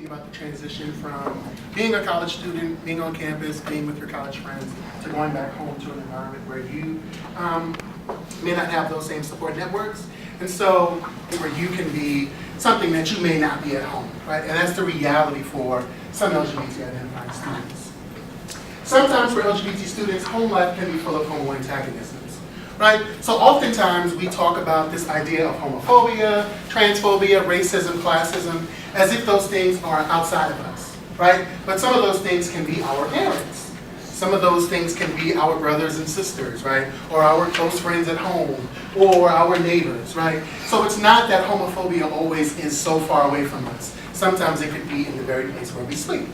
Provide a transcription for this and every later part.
talking about the transition from being a college student, being on campus, being with your college friends, to going back home to an environment where you may not have those same support networks, and so where you can be something that you may not be at home, right? And that's the reality for some LGBT identifying students. Sometimes for LGBT students, home life can be full of homo antagonisms, right? So oftentimes we talk about this idea of homophobia, transphobia, racism, classism, as if those things are outside of us, right? But some of those things can be our parents. Some of those things can be our brothers and sisters, right? Or our close friends at home, or our neighbors, right? So it's not that homophobia always is so far away from us. Sometimes it could be in the very place where we sleep.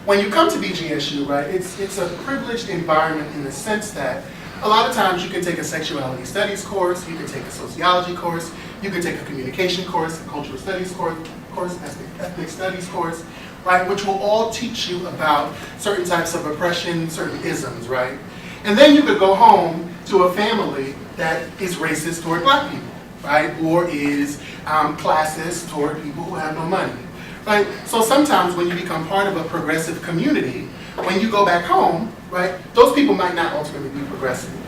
When you come to BGSU, right, it's a privileged environment in the sense that a lot of times you can take a sexuality studies course, you can take a sociology course, you can take a communication course, a cultural studies course, ethnic studies course, right, which will all teach you about certain types of oppression, certain isms, right? And then you could go home to a family that is racist toward black people, right, or is classist toward people who have no money, right? So sometimes when you become part of a progressive community, when you go back home, right, those people might not ultimately be progressive.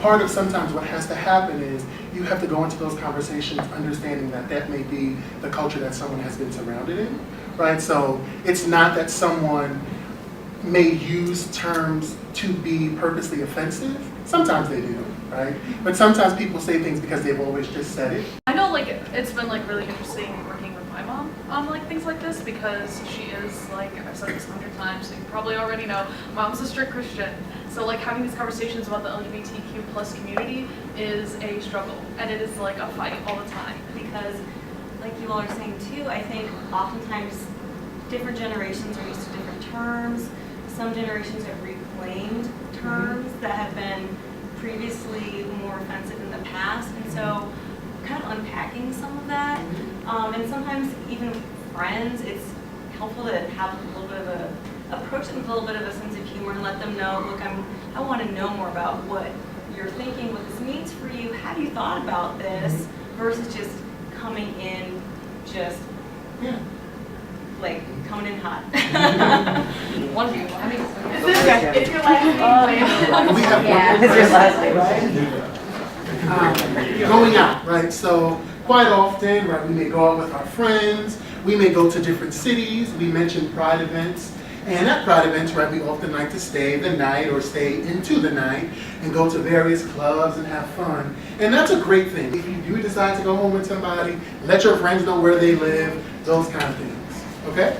Part of sometimes what has to happen is you have to go into those conversations understanding that that may be the culture that someone has been surrounded in, right? So it's not that someone may use terms to be purposely offensive. Sometimes they do, right? But sometimes people say things because they've always just said it. I know, like, it's been like really interesting working with my mom on like things like this, because she is, like, I've said this 100 times, so you probably already know, mom's a strict Christian. So like having these conversations about the LGBTQ plus community is a struggle, and it is like a fight all the time. Because, like you all are saying too, I think oftentimes different generations are used to different terms. Some generations have reclaimed terms that have been previously more offensive in the past, and so kind of unpacking some of that. And sometimes even friends, it's helpful to have a little bit of a approach them with a little bit of a sense of humor and let them know, look, I want to know more about what you're thinking, what this means for you. Have you thought about this? Versus just coming in, just like coming in hot. One of you, I mean, It's your last name. We have It's your last name, right? Going out, right? So quite often, right, we may go out with our friends, we may go to different cities, we mentioned pride events, and at pride events, right, we often like to stay the night or stay into the night and go to various clubs and have fun. And that's a great thing. If you do decide to go home with somebody, let your friends know where they live, those kind of things, okay?